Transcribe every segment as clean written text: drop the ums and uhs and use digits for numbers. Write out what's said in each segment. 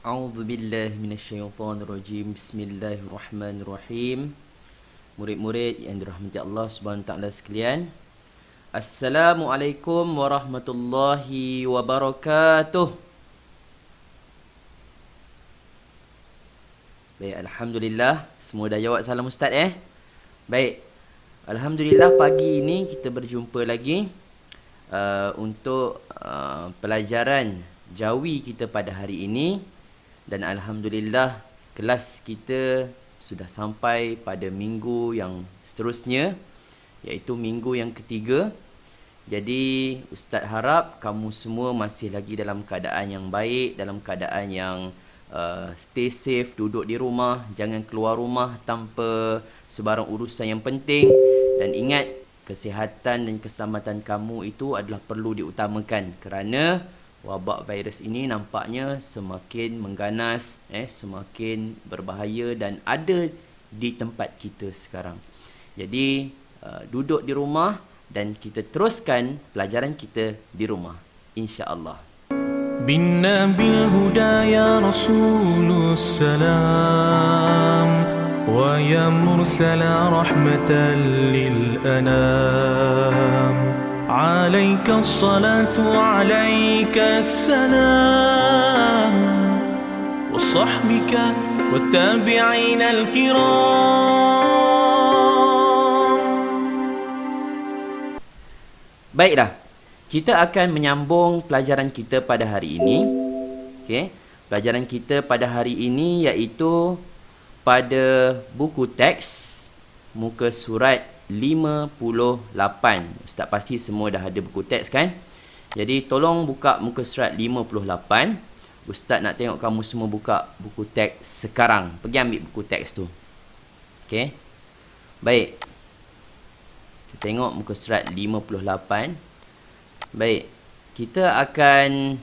A'udzu billahi minasyaitonir rajim. Bismillahirrahmanirrahim. Murid-murid yang dirahmati Allah Subhanahu taala sekalian. Assalamualaikum warahmatullahi wabarakatuh. Baik, alhamdulillah semua dah jawab salam ustaz Baik. Alhamdulillah pagi ini kita berjumpa lagi untuk pelajaran jawi kita pada hari ini. Dan alhamdulillah kelas kita sudah sampai pada minggu yang seterusnya, iaitu minggu yang ketiga. Jadi ustaz harap kamu semua masih lagi dalam keadaan yang baik, dalam keadaan yang stay safe, duduk di rumah, jangan keluar rumah tanpa sebarang urusan yang penting. Dan ingat, kesihatan dan keselamatan kamu itu adalah perlu diutamakan, kerana wabak virus ini nampaknya semakin mengganas, semakin berbahaya dan ada di tempat kita sekarang. Jadi duduk di rumah dan kita teruskan pelajaran kita di rumah, insya-Allah. بنا بالهدى يا رسول السلام ويا مرسل رحمة للأنام عليك الصلاة وعليك السلام وصحبك والتابعين الكرام. Baiklah, kita akan menyambung pelajaran kita pada hari ini. Okey, pelajaran kita pada hari ini iaitu pada buku teks muka surat 58. Ustaz pasti semua dah ada buku teks kan? Jadi tolong buka muka surat 58. Ustaz nak tengok kamu semua buka buku teks sekarang. Pergi ambil buku teks tu. Okey. Baik. Kita tengok muka surat 58. Baik. Kita akan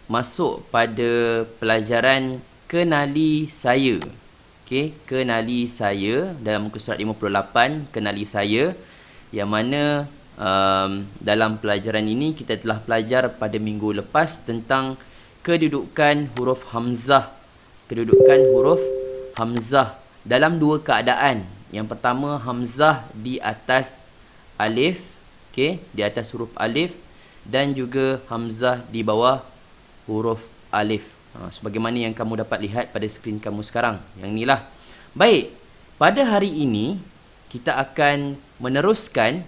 masuk pada pelajaran kenali saya. Okey, kenali saya dalam muka surat 58, kenali saya, yang mana dalam pelajaran ini kita telah belajar pada minggu lepas tentang kedudukan huruf hamzah. Kedudukan huruf hamzah dalam dua keadaan. Yang pertama, hamzah di atas alif, okey, di atas huruf alif, dan juga hamzah di bawah huruf alif. Sebagaimana yang kamu dapat lihat pada skrin kamu sekarang. Yang inilah. Baik, pada hari ini kita akan meneruskan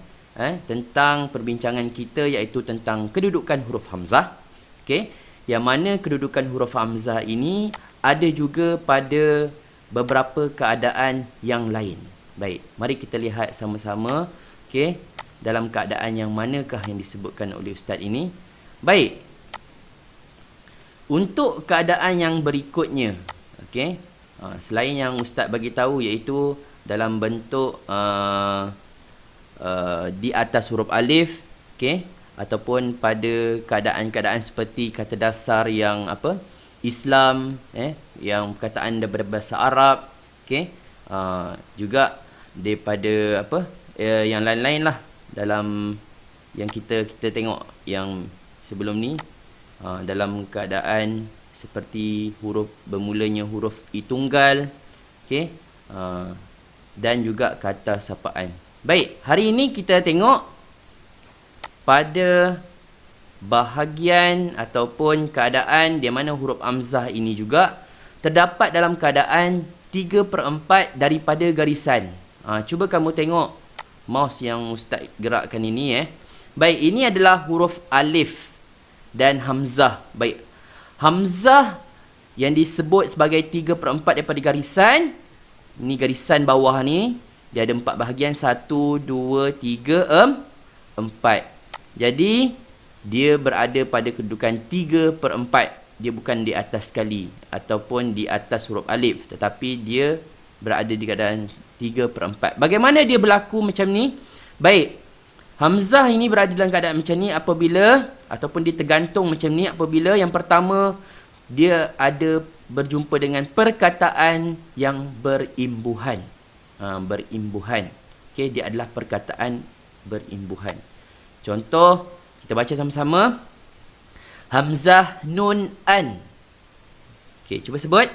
tentang perbincangan kita, iaitu tentang kedudukan huruf hamzah. Okey, yang mana kedudukan huruf hamzah ini ada juga pada beberapa keadaan yang lain. Baik, mari kita lihat sama-sama. Okey, dalam keadaan yang manakah yang disebutkan oleh ustaz ini. Baik, untuk keadaan yang berikutnya, okey, selain yang ustaz bagi tahu iaitu dalam bentuk di atas huruf alif, okey, ataupun pada keadaan-keadaan seperti kata dasar yang Islam, yang perkataan daripada bahasa Arab, okey, juga daripada yang lain-lain lah dalam yang kita tengok yang sebelum ni. Dalam keadaan seperti huruf bermulanya huruf I tunggal, okey, dan juga kata sapaan. Baik, hari ini kita tengok pada bahagian ataupun keadaan di mana huruf hamzah ini juga terdapat dalam keadaan 3/4 daripada garisan. Cuba kamu tengok mouse yang ustaz gerakkan ini. Baik, ini adalah huruf alif dan hamzah. Baik, hamzah yang disebut sebagai 3/4 daripada garisan, ini garisan bawah ni, dia ada 4 bahagian, 1, 2, 3, 4. Jadi dia berada pada kedudukan 3/4. Dia bukan di atas sekali ataupun di atas huruf alif, tetapi dia berada di keadaan 3/4. Bagaimana dia berlaku macam ni? Baik, hamzah ini berada dalam keadaan macam ni apabila, ataupun dia tergantung macam ni apabila yang pertama dia ada berjumpa dengan perkataan yang berimbuhan. Berimbuhan. Okey, dia adalah perkataan berimbuhan. Contoh, kita baca sama-sama. Hamzah nun an. Okey, cuba sebut.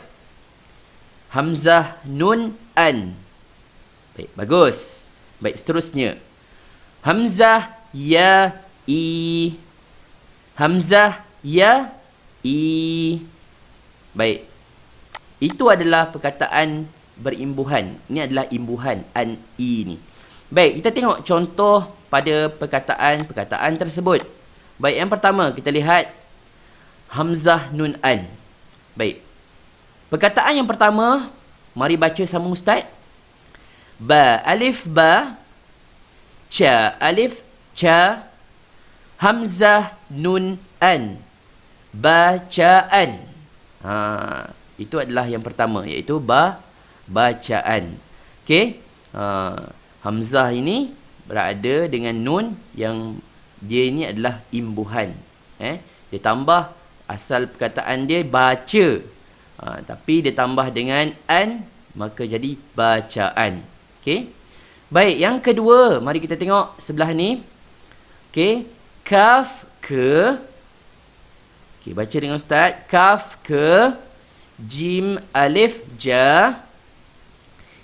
Hamzah nun an. Baik, bagus. Baik, seterusnya. Hamzah ya i. Hamzah ya i. Baik. Itu adalah perkataan berimbuhan. Ini adalah imbuhan an i ni. Baik, kita tengok contoh pada perkataan-perkataan tersebut. Baik, yang pertama kita lihat hamzah nun an. Baik. Perkataan yang pertama, mari baca sama ustaz. Ba alif ba, cha alif cha, hamzah nun an. Bacaan. Itu adalah yang pertama, iaitu bacaan. Okey. Hamzah ini berada dengan nun yang dia ini adalah imbuhan. Dia tambah asal perkataan dia baca. Tapi dia tambah dengan an, maka jadi bacaan. Okey. Baik, yang kedua, mari kita tengok sebelah ni. Okey. Kaf ke. Okey, baca dengan ustaz. Kaf ke, jim alif ja,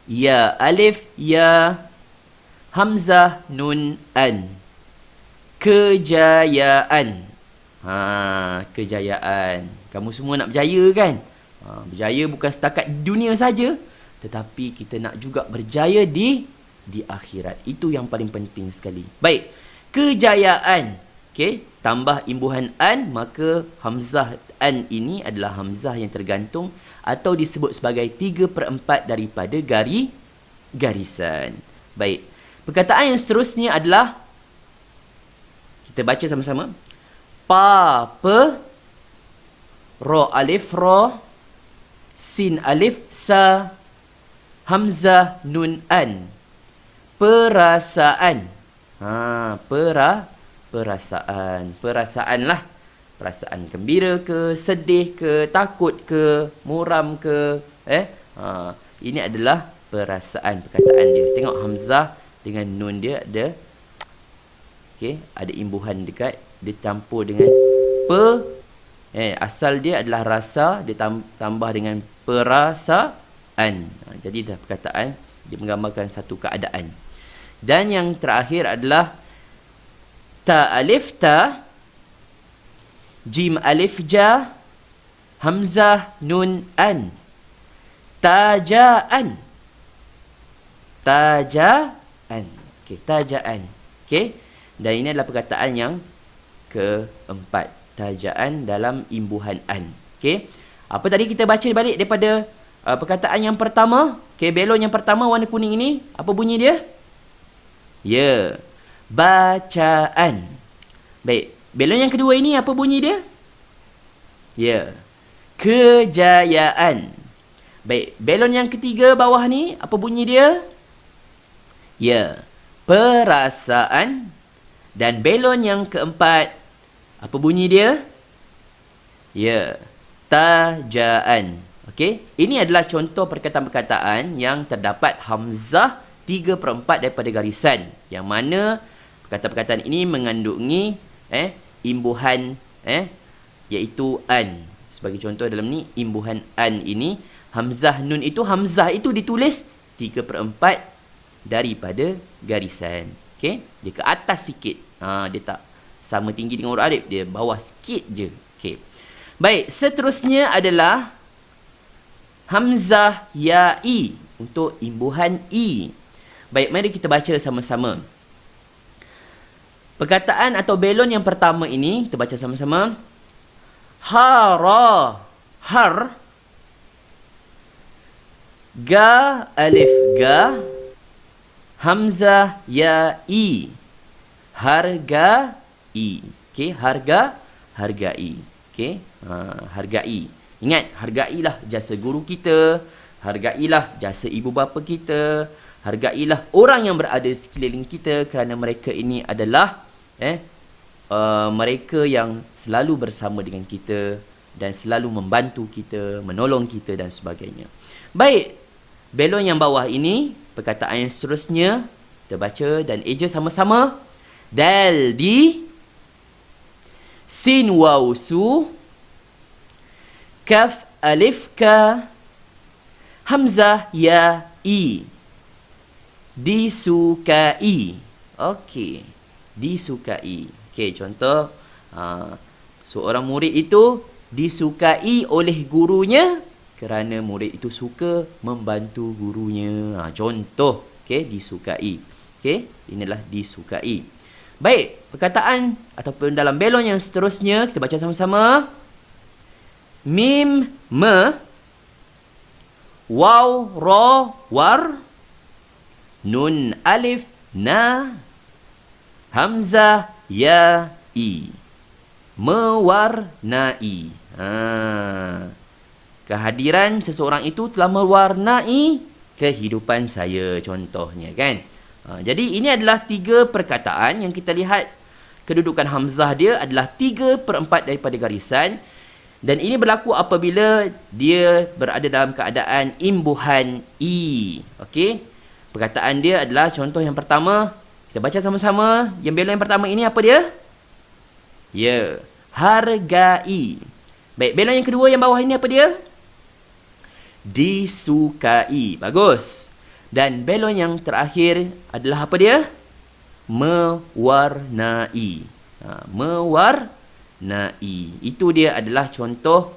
ya alif ya, hamzah nun an. Kejayaan. Kejayaan. Kamu semua nak berjaya kan? Berjaya bukan setakat dunia saja, tetapi kita nak juga berjaya di akhirat. Itu yang paling penting sekali. Baik. Kejayaan. Okey, tambah imbuhan an, maka hamzah an ini adalah hamzah yang tergantung atau disebut sebagai 3/4 daripada garisan. Baik. Perkataan yang seterusnya adalah, kita baca sama-sama. Pa pe, ro alif ro, sin alif sa, hamzah nun an. Perasaan. Perasaan lah. Perasaan gembira ke, sedih ke, takut ke, muram ke. Ini adalah perasaan perkataan dia. Tengok hamzah dengan nun dia ada. Okey, ada imbuhan dekat, dia campur dengan asal dia adalah rasa, dia tambah dengan perasaan. Jadi dah perkataan dia menggambarkan satu keadaan. Dan yang terakhir adalah ta alif ta, jim alif ja, hamzah nun an. Tajaan. Okey, tajaan. Okey. Dan ini adalah perkataan yang keempat. Tajaan dalam imbuhan an. Okey. Apa tadi kita baca balik daripada perkataan yang pertama? Okey, belon yang pertama warna kuning ini, apa bunyi dia? Ya. Bacaan. Baik. Belon yang kedua ini apa bunyi dia? Ya. Kejayaan. Baik. Belon yang ketiga bawah ni apa bunyi dia? Ya. Perasaan. Dan belon yang keempat, apa bunyi dia? Ya. Tajaan. Okey. Ini adalah contoh perkataan-perkataan yang terdapat hamzah 3/4 daripada garisan. Yang mana perkataan-perkataan ini mengandungi imbuhan iaitu an. Sebagai contoh dalam ni, imbuhan an ini, hamzah nun itu, hamzah itu ditulis 3/4 daripada garisan. Okey, dia ke atas sikit. Dia tak sama tinggi dengan huruf alif, dia bawah sikit je. Okey. Baik, seterusnya adalah hamzah ya i untuk imbuhan i. Baik, mari kita baca sama-sama. Perkataan atau belon yang pertama ini kita baca sama-sama. Hara, har, ga alif ga, hamzah ya i, harga i. Okey, hargai. Okey, hargai. Ingat, hargailah jasa guru kita, hargailah jasa ibu bapa kita, hargailah orang yang berada sekeliling kita, kerana mereka ini adalah mereka yang selalu bersama dengan kita dan selalu membantu kita, menolong kita dan sebagainya. Baik, belon yang bawah ini, perkataan yang seterusnya, kita baca dan eja sama-sama. Dal di, sin waw su, kaf alif ka, hamzah ya i. Disukai. Okey, disukai. Okey, contoh seorang murid itu disukai oleh gurunya kerana murid itu suka membantu gurunya. Contoh, okey, disukai. Okey, inilah disukai. Baik, perkataan ataupun dalam belon yang seterusnya kita baca sama-sama. Mim me, waw ra war, nun alif na, hamzah ya i. Mewarnai. Kehadiran seseorang itu telah mewarnai kehidupan saya, contohnya kan. Jadi ini adalah 3 perkataan yang kita lihat kedudukan hamzah dia adalah 3/4 daripada garisan. Dan ini berlaku apabila dia berada dalam keadaan imbuhan i. Okey. Perkataan dia adalah contoh yang pertama. Kita baca sama-sama. Yang belon yang pertama ini apa dia? Ya, hargai. Baik, belon yang kedua yang bawah ini apa dia? Disukai. Bagus. Dan belon yang terakhir adalah apa dia? Mewarnai. Mewarnai. Itu dia adalah contoh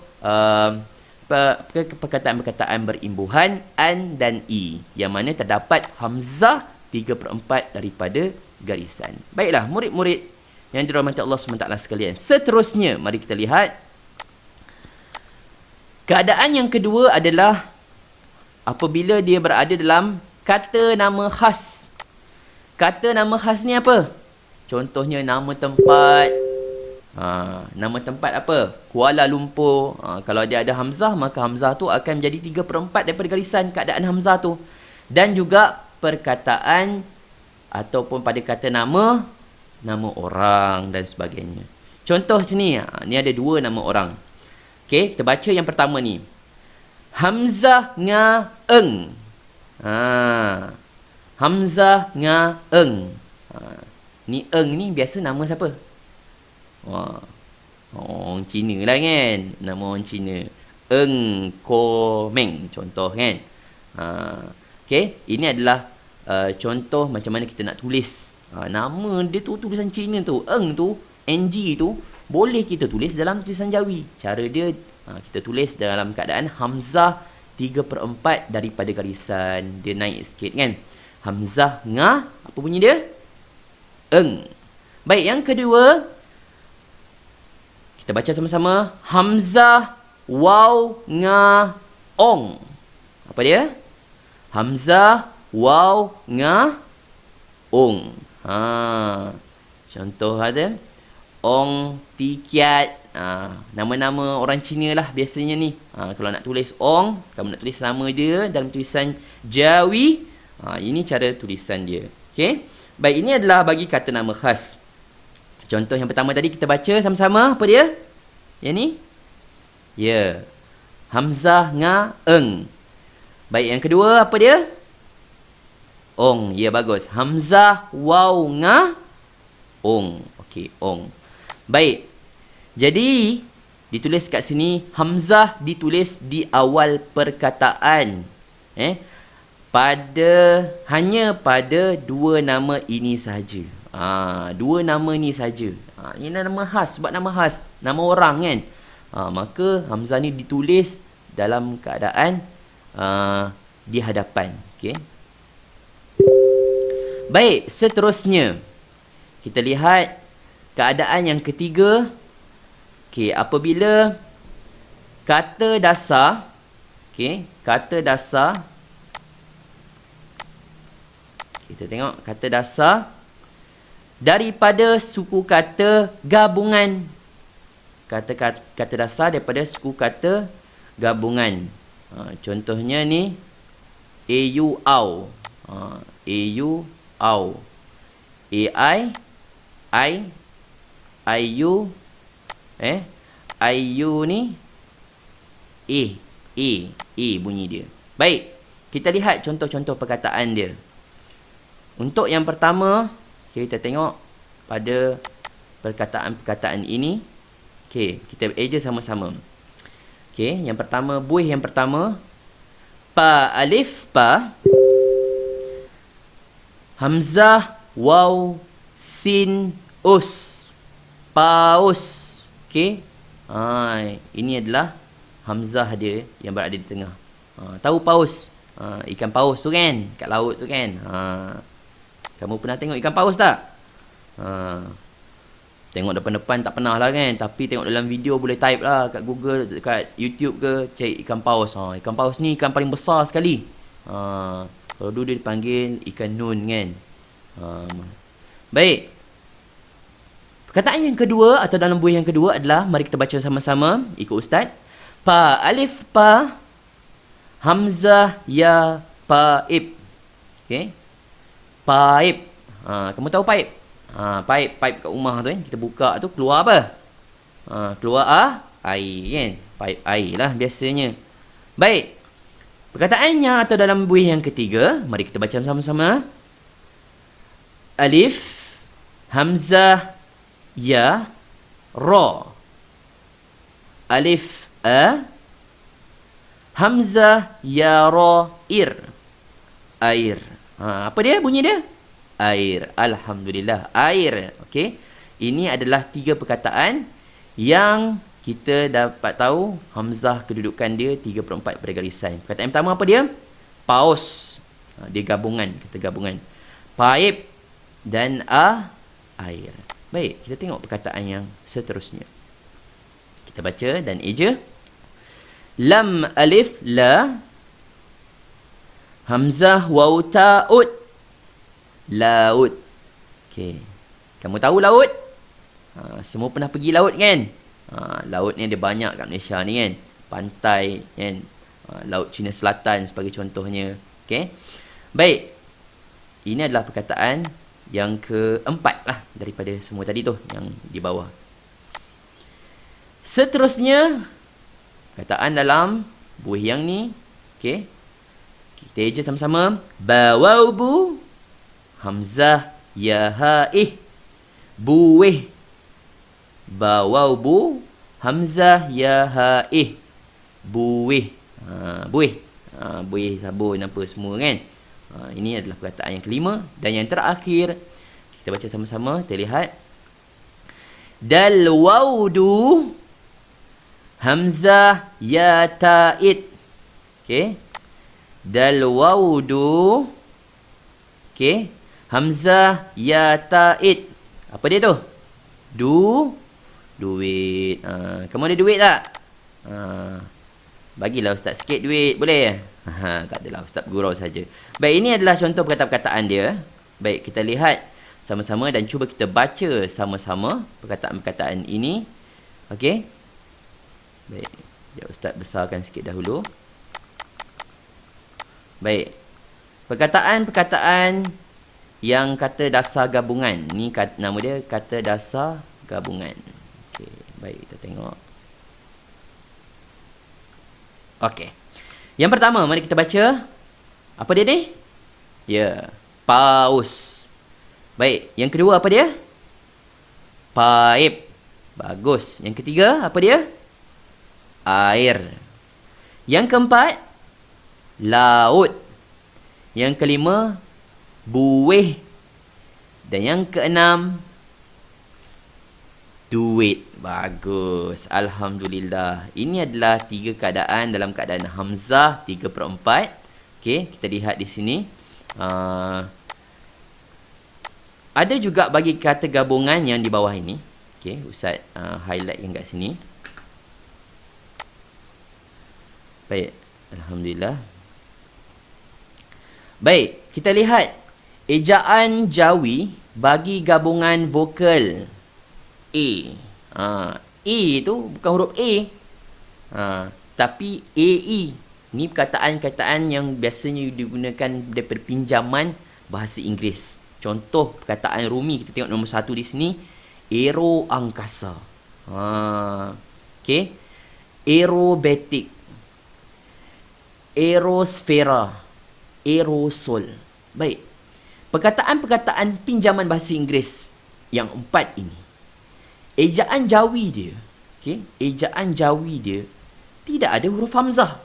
perkataan-perkataan berimbuhan an dan i, yang mana terdapat hamzah 3/4 daripada garisan. Baiklah, murid-murid yang dirahmati Allah SWT sekalian. Seterusnya, mari kita lihat. Keadaan yang kedua adalah apabila dia berada dalam kata nama khas. Kata nama khas ni apa? Contohnya nama tempat. Nama tempat apa? Kuala Lumpur. Kalau dia ada hamzah, maka hamzah tu akan menjadi 3/4 daripada garisan keadaan hamzah tu. Dan juga perkataan ataupun pada kata nama, nama orang dan sebagainya. Contoh sini, ni ada 2 nama orang. Okey, kita baca yang pertama ni. Hamzah nga eng. Hamzah nga eng. Ni eng ni biasa nama siapa? Orang Cina lah kan. Nama orang Cina. Eng Ko Meng, contoh kan. Okey, ini adalah contoh macam mana kita nak tulis. Nama dia tu tulisan Cina tu. Eng tu, NG tu, boleh kita tulis dalam tulisan Jawi. Cara dia, kita tulis dalam keadaan hamzah 3/4 daripada garisan. Dia naik sikit kan. Hamzah nga, apa bunyi dia? Eng. Baik, yang kedua, kita baca sama-sama. Hamzah waw nga ong. Apa dia? Hamzah waw nga ong. Contoh ada ong, tikiat. Nama-nama orang Cina lah biasanya ni. Kalau nak tulis ong, kamu nak tulis nama dia dalam tulisan Jawi. Ini cara tulisan dia. Okey. Baik, ini adalah bagi kata nama khas. Contoh yang pertama tadi kita baca sama-sama. Apa dia? Yang ni? Ya. Hamzah nga eng. Baik, yang kedua apa dia? Ong. Ya, bagus. Hamzah waw nga ong. Okey, ong. Baik. Jadi, ditulis kat sini, hamzah ditulis di awal perkataan. Hanya pada 2 nama ini sahaja. 2 nama ni saja. Ini nama khas, sebab nama khas, nama orang kan. Maka hamzah ni ditulis dalam keadaan di hadapan. Okey. Baik, seterusnya kita lihat keadaan yang ketiga. Okey, apabila kata dasar, okey, kata dasar, kita tengok kata dasar daripada suku kata gabungan. Kata dasar daripada suku kata gabungan. Contohnya ni au, au, au, ai, iu, iu ni bunyi dia. Baik, kita lihat contoh-contoh perkataan dia. Untuk yang pertama, kita tengok pada perkataan-perkataan ini. Okey, kita eja sama-sama. Okey, yang pertama, buih yang pertama. Pa alif pa. Hamzah waw sin us. Paus. Okey. Ini adalah hamzah dia yang berada di tengah. Tahu paus? Ikan paus tu kan, kat laut tu kan. Kamu pernah tengok ikan paus tak? Tengok depan-depan tak pernah lah kan. Tapi tengok dalam video boleh type lah kat Google, kat YouTube ke, cari ikan paus. Ikan paus ni ikan paling besar sekali. Kalau dulu dia dipanggil ikan nun kan. Baik. Perkataan yang kedua atau dalam buih yang kedua adalah, mari kita baca sama-sama ikut ustaz. Pa alif pa hamzah ya paib. Okey. Paib. Kamu tahu paib? Paip kat rumah tu kan, kita buka tu keluar apa? Keluar air kan. Paip air lah biasanya. Baik. Perkataannya atau dalam buih yang ketiga, mari kita baca sama-sama. Alif hamzah ya ra. Alif hamzah ya ra ir. Air. Apa dia bunyi dia? Air. Alhamdulillah. Air. Okey. Ini adalah 3 perkataan yang kita dapat tahu hamzah kedudukan dia 3/4 pada garisan. Perkataan yang pertama apa dia? Paus. Dia gabungan. Kata gabungan. Paib dan air. Baik. Kita tengok perkataan yang seterusnya. Kita baca dan eja. Lam alif la. Hamzah waw ta'ud. Laut. Okey. Kamu tahu laut? Semua pernah pergi laut kan? Laut ni ada banyak kat Malaysia ni kan. Pantai kan. Laut Cina Selatan sebagai contohnya. Okey. Baik. Ini adalah perkataan yang keempat lah daripada semua tadi tu yang di bawah. Seterusnya, perkataan dalam buih yang ni. Okey. Kita eja sama-sama. Bawaubu. Hamzah ya haih. Buih. Bawaubu. Hamzah ya haih. Buih. Buih. Buih sabun apa semua kan. Ini adalah perkataan yang kelima. Dan yang terakhir, kita baca sama-sama. Kita lihat. Dal waudu. Hamzah ya ta'id. Okey. Dal waudu. Okey. Hamzah ya ta'id. Apa dia tu? Duit. Kamu ada duit tak? Bagilah ustaz sikit duit, boleh? Tak adalah, ustaz gurau saja. Baik, ini adalah contoh perkataan-perkataan dia. Baik, kita lihat sama-sama dan cuba kita baca sama-sama perkataan-perkataan ini. Okey. Baik, ya ustaz besarkan sikit dahulu. Baik. Perkataan-perkataan yang kata dasar gabungan. Ni nama dia kata dasar gabungan. Okey, baik kita tengok. Okey. Yang pertama, mari kita baca. Apa dia ni? Ya, paus. Baik, yang kedua apa dia? Paip. Bagus. Yang ketiga apa dia? Air. Yang keempat, laut. Yang kelima, buih. Dan yang keenam, duit. Bagus. Alhamdulillah. Ini adalah 3 keadaan dalam keadaan hamzah 3/4. Okey, kita lihat di sini. Ada juga bagi kata gabungan yang di bawah ini. Okey, ustaz highlight yang kat sini. Baik. Alhamdulillah. Baik, kita lihat ejaan Jawi bagi gabungan vokal A. A tu bukan huruf A. Tapi AE. Ni perkataan-perkataan yang biasanya digunakan daripada pinjaman bahasa Inggeris. Contoh perkataan Rumi, kita tengok nombor 1 di sini. Aero angkasa. Okay. Aerobatic. Aerosfera. Aerosol. Baik. Perkataan-perkataan pinjaman bahasa Inggeris yang 4 ini. Ejaan Jawi dia Okey, ejaan Jawi dia tidak ada huruf hamzah.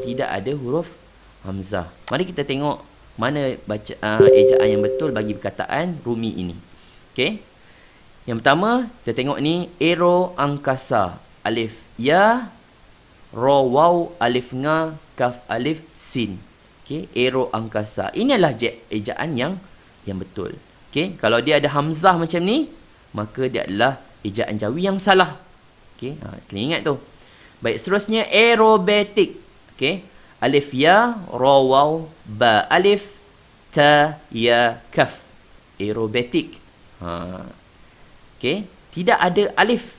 Tidak ada huruf hamzah. Mari kita tengok mana baca ejaan yang betul bagi perkataan Rumi ini. Okey. Yang pertama, kita tengok ni ero angkasa. Alif ya, ra waw, alif nga, kaf alif sin. Okey, ero angkasa. Ini adalah ejaan yang betul. Okey, kalau dia ada hamzah macam ni, maka dia adalah ejaan Jawi yang salah. Okey, kena ingat tu. Baik, seterusnya aerobatik. Okey, alif ya, ra waw, ba alif, ta ya kaf. Aerobatik. Okey, tidak ada alif.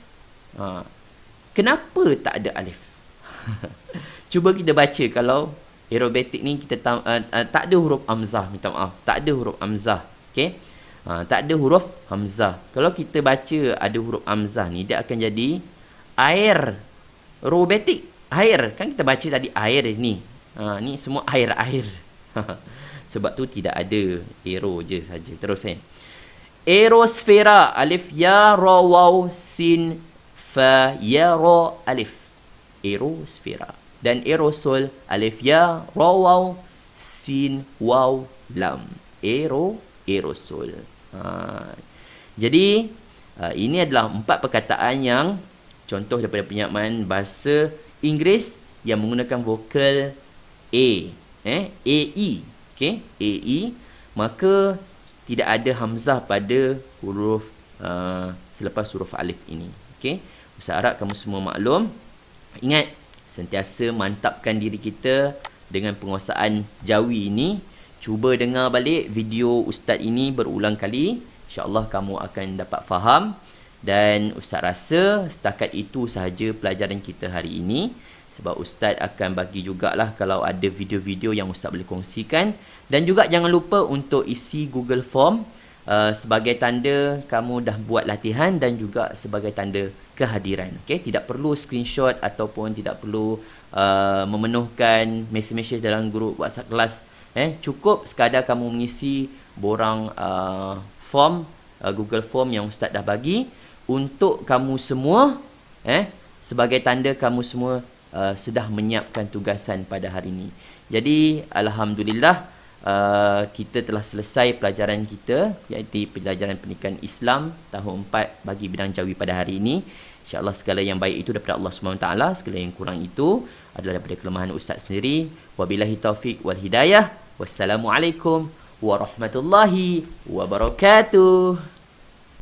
Kenapa tak ada alif? Cuba kita baca kalau aerobatik ni kita tak ada huruf hamzah, minta maaf. Tak ada huruf hamzah. Okey. Tak ada huruf hamzah. Kalau kita baca ada huruf hamzah ni, dia akan jadi air. Robotik. Air. Kan kita baca tadi air ni. Ni semua air-air. Sebab tu tidak ada. Aero je saja. Terus aerosfera. Alif ya ra waw sin fa ya ra alif. Aerosfera. Dan aerosol. Alif ya ra waw sin waw lam. Aerosol. Jadi ini adalah 4 perkataan yang contoh daripada penyamaan bahasa Inggeris yang menggunakan vokal A, AE, okey, AE, maka tidak ada hamzah pada huruf selepas huruf alif ini. Okey, Ustaz harap kamu semua maklum. Ingat, sentiasa mantapkan diri kita dengan penguasaan Jawi ini. Cuba dengar balik video Ustaz ini berulang kali. InsyaAllah kamu akan dapat faham. Dan Ustaz rasa setakat itu sahaja pelajaran kita hari ini. Sebab Ustaz akan bagi jugalah kalau ada video-video yang Ustaz boleh kongsikan. Dan juga jangan lupa untuk isi Google Form sebagai tanda kamu dah buat latihan dan juga sebagai tanda kehadiran. Okay? Tidak perlu screenshot ataupun tidak perlu memenuhkan mesej-mesej dalam grup WhatsApp kelas. Cukup sekadar kamu mengisi borang form Google Form yang Ustaz dah bagi untuk kamu semua sebagai tanda kamu semua sudah menyiapkan tugasan pada hari ini. Jadi alhamdulillah kita telah selesai pelajaran kita, iaitu pelajaran pendidikan Islam tahun 4 bagi bidang Jawi pada hari ini. InsyaAllah segala yang baik itu daripada Allah SWT, segala yang kurang itu adalah daripada kelemahan Ustaz sendiri. Wabillahi taufiq wal hidayah. Wassalamualaikum warahmatullahi wabarakatuh.